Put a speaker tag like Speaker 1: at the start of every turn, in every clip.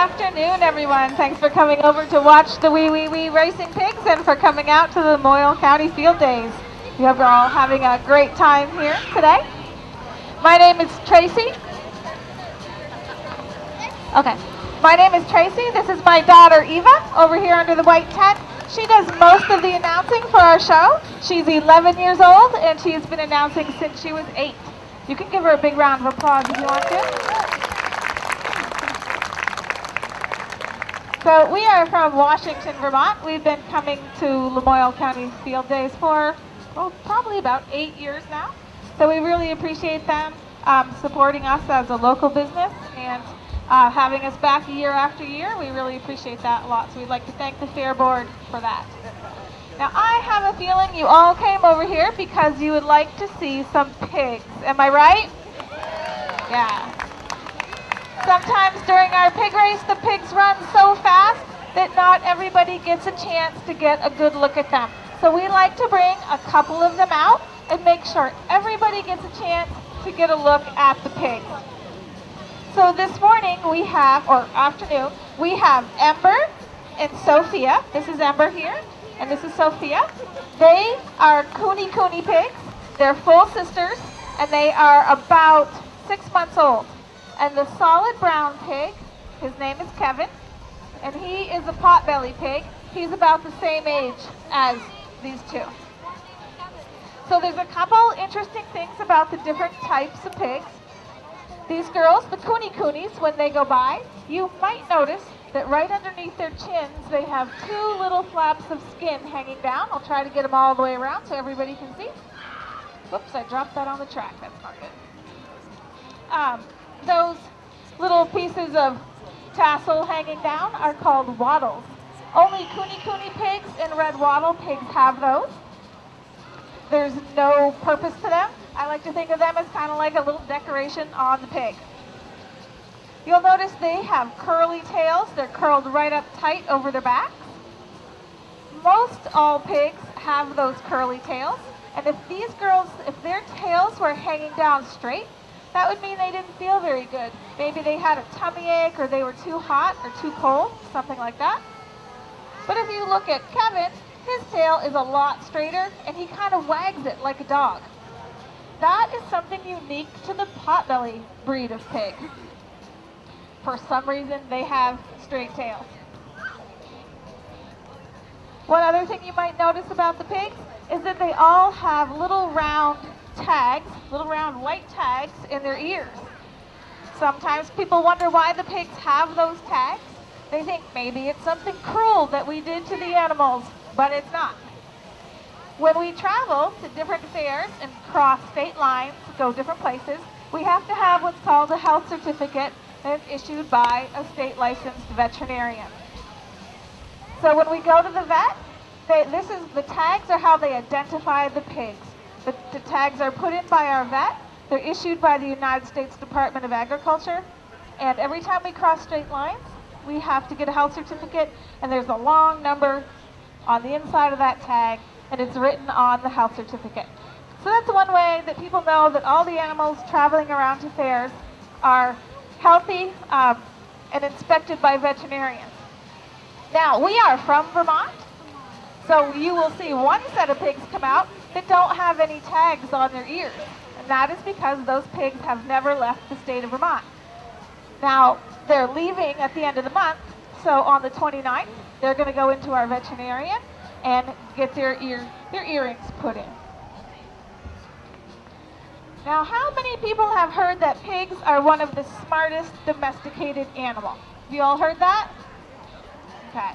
Speaker 1: afternoon, everyone. Thanks for coming over to watch the Wee Racing Pigs and for coming out to the Lamoille County Field Days. We hope you're all having a great time here today. My name is Tracy. Okay. My name is Tracy. This is my daughter Eva over here under the white tent. She does most of the announcing for our show. She's 11 years old and she's been announcing since she was 8. You can give her a big round of applause if you want to. So we are from Washington, Vermont. We've been coming to Lamoille County Field Days for probably about 8 years now. So we really appreciate them supporting us as a local business and having us back year after year. We really appreciate that a lot. So we'd like to thank the Fair Board for that. Now I have a feeling you all came over here because you would like to see some pigs. Am I right? Yeah. Sometimes during our pig race, the pigs run so fast that not everybody gets a chance to get a good look at them. So we like to bring a couple of them out and make sure everybody gets a chance to get a look at the pigs. So this morning we have, or afternoon, we have Ember and Sophia. This is Ember here, and this is Sophia. They are Cooney pigs. They're full sisters, and they are about 6 months old. And the solid brown pig, his name is Kevin, and he is a potbelly pig. He's about the same age as these two. So there's a couple interesting things about the different types of pigs. These girls, the Coonies, when they go by, you might notice that right underneath their chins they have two little flaps of skin hanging down. I'll try to get them all the way around so everybody can see. Whoops, I dropped that on the track. That's not good. Those little pieces of tassel hanging down are called wattles. Only Cooney pigs and red wattle pigs have those. There's no purpose to them. I like to think of them as kind of like a little decoration on the pig. You'll notice they have curly tails. They're curled right up tight over their backs. Most all pigs have those curly tails. And if these girls, if their tails were hanging down straight, that would mean they didn't feel very good. Maybe they had a tummy ache or they were too hot or too cold, something like that. But if you look at Kevin, his tail is a lot straighter and he kind of wags it like a dog. That is something unique to the potbelly breed of pig. For some reason, they have straight tails. One other thing you might notice about the pigs is that they all have little round tags, little round white tags in their ears. Sometimes people wonder why the pigs have those tags. They think maybe it's something cruel that we did to the animals, but it's not. When we travel to different fairs and cross state lines, go different places, we have to have what's called a health certificate that's issued by a state licensed veterinarian. So when we go to the vet, the tags are how they identify the pigs. The tags are put in by our vet. They're issued by the United States Department of Agriculture. And every time we cross state lines, we have to get a health certificate. And there's a long number on the inside of that tag, and it's written on the health certificate. So that's one way that people know that all the animals traveling around to fairs are healthy and inspected by veterinarians. Now, we are from Vermont, so you will see one set of pigs come out that don't have any tags on their ears. And that is because those pigs have never left the state of Vermont. Now, they're leaving at the end of the month, so on the 29th, they're going to go into our veterinarian and get their earrings put in. Now, how many people have heard that pigs are one of the smartest domesticated animals? Have you all heard that? Okay.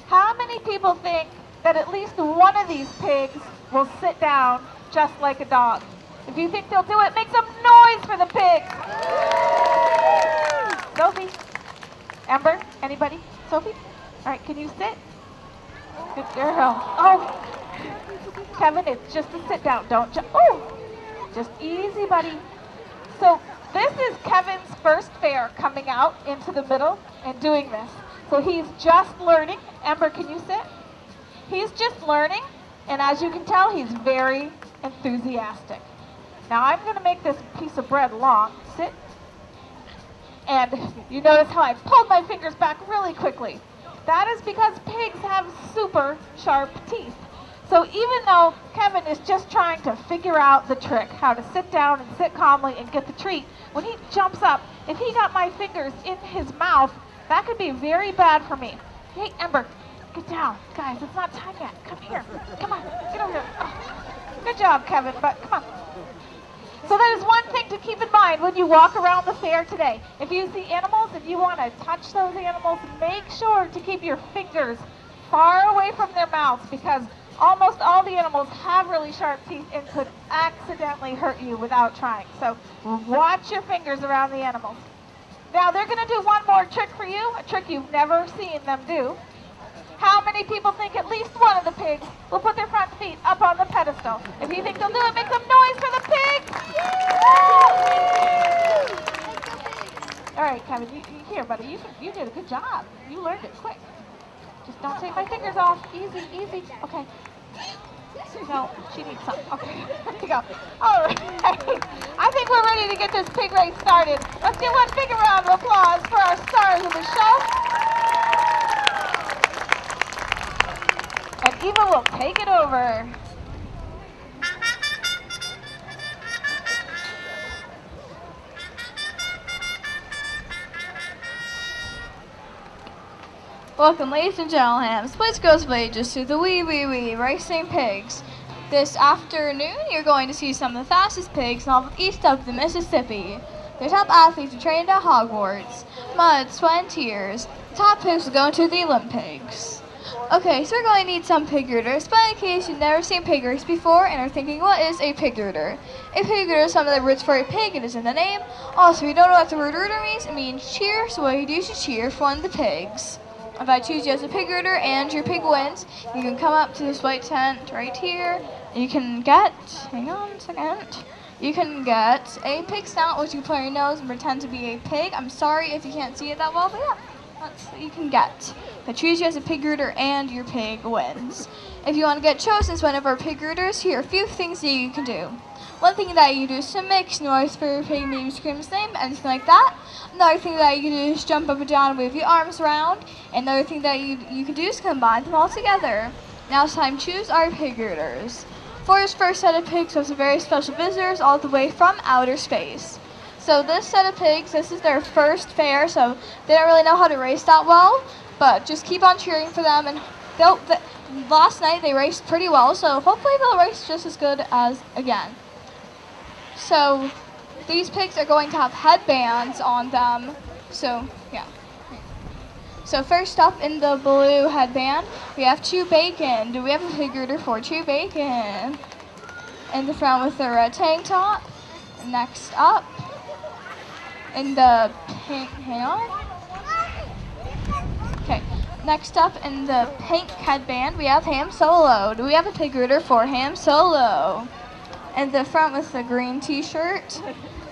Speaker 1: How many people think that at least one of these pigs will sit down just like a dog? If you think they'll do it, make some noise for the pigs. Sophie? Ember? Anybody? Sophie? All right, can you sit? Good girl. Oh, Kevin, it's just a sit down. Don't jump. Oh, just easy, buddy. So this is Kevin's first fair coming out into the middle and doing this. So he's just learning. Ember, can you sit? He's just learning, and as you can tell, he's very enthusiastic. Now I'm going to make this piece of bread long. Sit. And you notice how I pulled my fingers back really quickly. That is because pigs have super sharp teeth. So even though Kevin is just trying to figure out the trick, how to sit down and sit calmly and get the treat, when he jumps up, if he got my fingers in his mouth, that could be very bad for me. Hey, Ember, get down. Guys, it's not time yet. Come here. Come on, get over here. Oh, good job, Kevin, but come on. So that is one thing to keep in mind when you walk around the fair today. If you see animals and you want to touch those animals, make sure to keep your fingers far away from their mouths, because almost all the animals have really sharp teeth and could accidentally hurt you without trying. So watch your fingers around the animals. Now they're going to do one more trick for you, a trick you've never seen them do. How many people think at least one of the pigs will put their front feet up on the pedestal? If you think they'll do it, make some noise for the pigs! All right, Kevin, here, buddy, you did a good job. You learned it quick. Just don't take my fingers off. Easy, easy. Okay. No, she needs some. Okay, here we go. All right. I think we're ready to get this pig race started. Let's give one big round of applause for our stars of the show. And Eva will take it over.
Speaker 2: Welcome, ladies and gentlemen. Split goes wages to the wee racing pigs. This afternoon, you're going to see some of the fastest pigs in all east of the Mississippi. Their top athletes are trained at Hogwarts. Mud, sweat, and tears. The top pigs will go into the Olympics. Okay, so we're going to need some pig rooters, but in case you've never seen pig race before and are thinking, what is a pig rooter? A pig rooter is something that roots for a pig, it is in the name. Also, if you don't know what the word rooter means, it means cheer, so what you do is you cheer for one of the pigs. If I choose you as a pig rooter and your pig wins, you can come up to this white tent right here. You can get, hang on a second, you can get a pig snout, which you put on your nose and pretend to be a pig. I'm sorry if you can't see it that well, but yeah, that's what you can get. If I choose you as a pig rooter and your pig wins. If you want to get chosen as one of our pig rooters, here are a few things that you can do. One thing that you do is to make noise for your pig, maybe scream his name, anything like that. Another thing that you can do is jump up and down and wave your arms around. Another thing that you can do is combine them all together. Now it's time to choose our pig rooters. For this first set of pigs was some very special visitors all the way from outer space. So this set of pigs, this is their first fair, so they don't really know how to race that well, but just keep on cheering for them. And last night they raced pretty well, so hopefully they'll race just as good as again. So these pigs are going to have headbands on them. So yeah. So first up in the blue headband, we have Chew Bacon. Do we have a pig rooter for Chew Bacon? In the front with the red tank top. Next up, in the pink, hang on. Okay, next up in the pink headband, we have Ham Solo. Do we have a pig rooter for Ham Solo? In the front with the green t-shirt.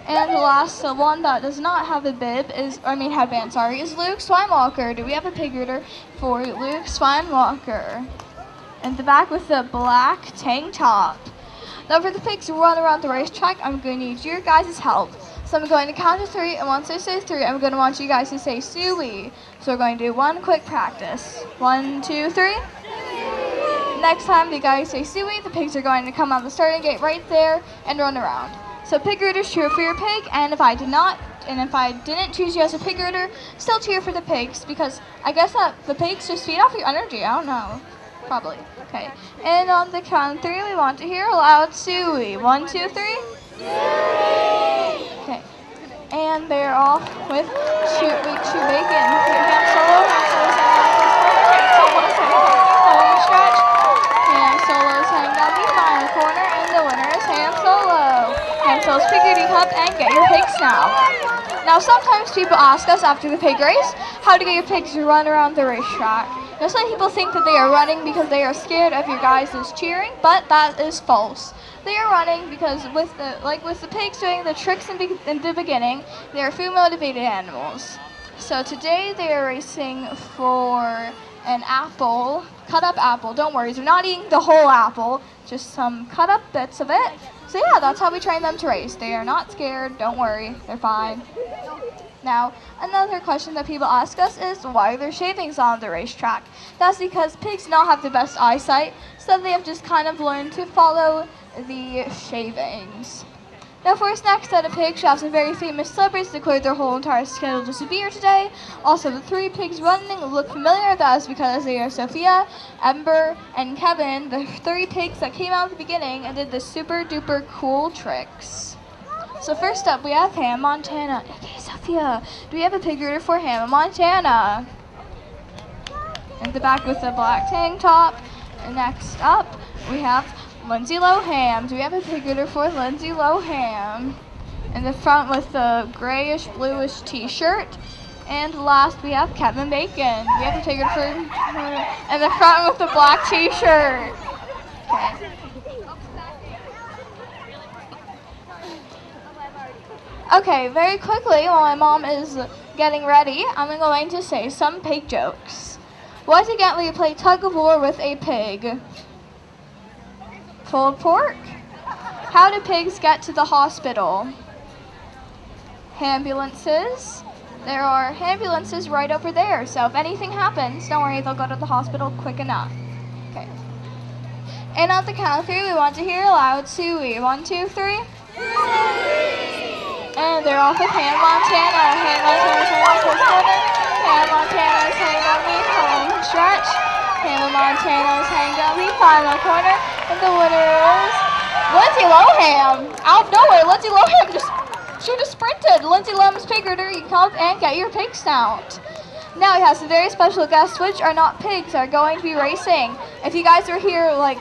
Speaker 2: And the last one that does not have a headband, is Luke Swinewalker. Do we have a pig rooter for Luke Swinewalker? In the back with the black tank top. Now for the pigs who run around the racetrack, I'm going to need your guys' help. So I'm going to count to 3, and once I say 3, I'm going to want you guys to say suey. So we're going to do one quick practice. 1, 2, 3. Next time the guys say suey, the pigs are going to come out the starting gate right there and run around. So pig rooters, cheer for your pig, and if I didn't choose you as a pig rooter, still cheer for the pigs, because I guess that the pigs just feed off your energy. I don't know. Probably. Okay. And on the count of 3, we want to hear a loud suey. 1, 2, 3. Suey! Okay. And they're off with Chew Bacon. Ham Solo. Stretch. Ham Solo's hanging down the final corner, and the winner is Ham Solo. Ham Solo's pig rooting cup, and get your pigs now. Now sometimes people ask us after the pig race how to get your pigs to run around the racetrack. Now some people think that they are running because they are scared of your guys' cheering, but that is false. They are running because with the pigs doing the tricks in the beginning, they are food motivated animals. So today they are racing for an apple, cut up apple. Don't worry, they're not eating the whole apple, just some cut up bits of it. So yeah, that's how we train them to race. They are not scared, don't worry, they're fine. Now, another question that people ask us is why are there shavings on the racetrack? That's because pigs do not have the best eyesight, so they have just kind of learned to follow the shavings. Now, for us next set of pigs, we have some very famous celebrities declared their whole entire schedule just to be here today. Also, the 3 pigs running look familiar. That is because they are Sophia, Ember, and Kevin, the 3 pigs that came out at the beginning and did the super duper cool tricks. So first up, we have Hannah Montana. Okay, Sophia, do we have a pig rooter for Hannah Montana? In the back with the black tank top. And next up, we have Lindsay Lohan. Do we have a pig rooter for Lindsay Lohan? In the front with the grayish bluish t-shirt. And last we have Kevin Bacon. We have a pig rooter for her in the front with the black t-shirt. Okay. Okay, very quickly, while my mom is getting ready, I'm going to say some pig jokes. Once again, we play tug of war with a pig. Pulled pork. How do pigs get to the hospital? Ambulances. There are ambulances right over there, so if anything happens, don't worry, they'll go to the hospital quick enough. Okay. And on the count of 3, we want to hear aloud suey. 1, 2, 3. And they're off with Hannah Montana. Hannah Montana's hanging on the first corner. Hannah Montana's hanging on the home stretch. Hannah Montana's hanging on the final corner. And the winner is Lindsay Lohan. Out of nowhere, Lindsay Lohan just sprinted. Lindsay Lohan's pig rooter, you come and get your pig snout. Now we have some very special guests, which are not pigs, are going to be racing. If you guys were here, like,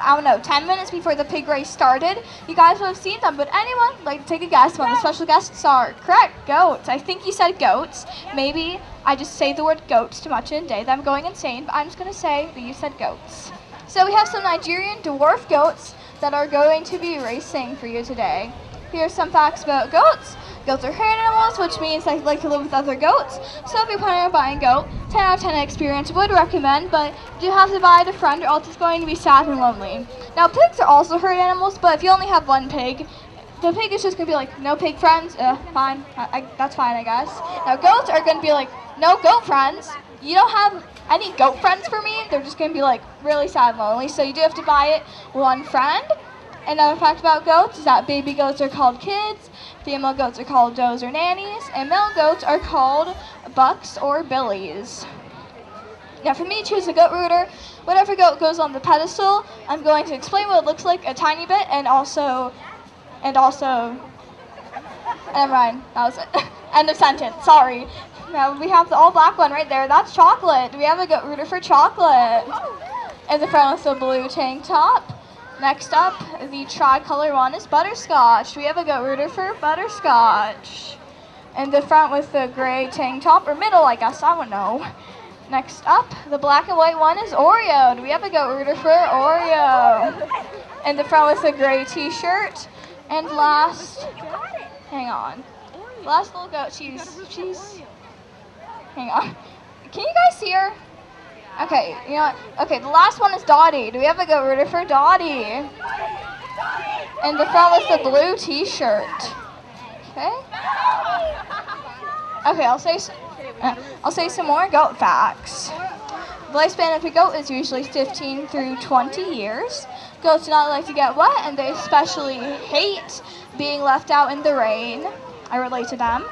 Speaker 2: I don't know, 10 minutes before the pig race started, you guys would have seen them. But anyone like to take a guess what the special guests are? Correct, goats. I think you said goats. Maybe I just say the word goats too much in a day that I'm going insane, but I'm just going to say that you said goats. So we have some Nigerian dwarf goats that are going to be racing for you today. Here's some facts about goats. Goats are herd animals, which means they like to live with other goats. So if you're planning on buying a goat, 10 out of 10 experience would recommend, but you do have to buy it a friend or else it's going to be sad and lonely. Now pigs are also herd animals, but if you only have one pig, the pig is just going to be like, no pig friends, fine, that's fine I guess. Now goats are going to be like, no goat friends, you don't have any goat friends for me, they're just going to be like really sad and lonely, so you do have to buy it one friend. Another fact about goats is that baby goats are called kids, female goats are called does or nannies, and male goats are called bucks or billies. Now for me to choose a goat rooter, whatever goat goes on the pedestal, I'm going to explain what it looks like a tiny bit and also, never mind, that was it. End of sentence, sorry. Now we have the all black one right there, that's Chocolate. We have a goat rooter for Chocolate. In the front with the blue tank top. Next up, the tri-color one is Butterscotch. We have a goat rooter for Butterscotch. In the front with the gray tank top, or middle, I guess, I don't know. Next up, the black and white one is Oreo. Do we have a goat rooter for Oreo? In the front with the gray t-shirt. And last, hang on. Last little goat, she's, hang on. Can you guys see her? Okay, you know what? Okay, the last one is Dottie. Do we have a goat rooter for Dottie? In the front with the blue t-shirt. Okay. Okay, I'll say some more goat facts. The lifespan of a goat is usually 15 through 20 years. Goats do not like to get wet, and they especially hate being left out in the rain. I relate to them.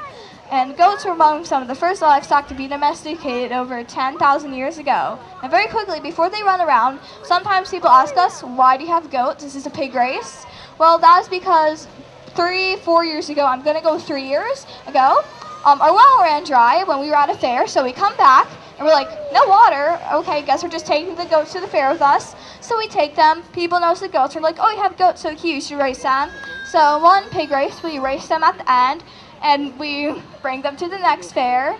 Speaker 2: And goats were among some of the first livestock to be domesticated over 10,000 years ago. And very quickly, before they run around, sometimes people ask us, why do you have goats? Is this a pig race? Well, that is because 3-4 years ago, I'm going to go 3 years ago, our well ran dry when we were at a fair, so we come back, and we're like, no water. Okay, guess we're just taking the goats to the fair with us. So we take them. People notice the goats. We're like, oh, you have goats, so cute, you should race them. So one pig race, we race them at the end, and we bring them to the next fair.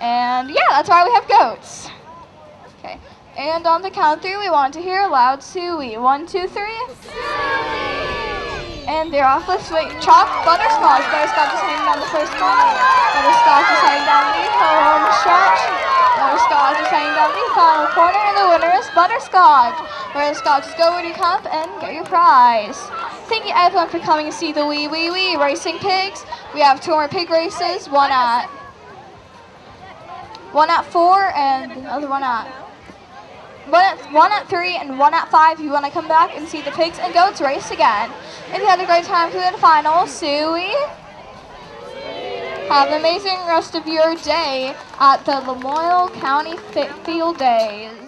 Speaker 2: And yeah, that's why we have goats. Okay, and on the count of 3, we want to hear a loud suey. 1, 2, 3. Suey! And they're off with Butterscotch. Butterscotch is hanging down the first corner. Butterscotch is hanging down the home stretch. Butterscotch is hanging down the final corner, and the winner is Butterscotch. Butterscotch, go with your cup and get your prize. Thank you everyone for coming to see the Wee Wee Wee Racing Pigs. We have 2 more pig races, one at one at 4 and the other one at one at 3 and one at 5. If you want to come back and see the pigs and goats race again. If you had a great time to the final, Suey, have an amazing rest of your day at the Lamoille County Field Days.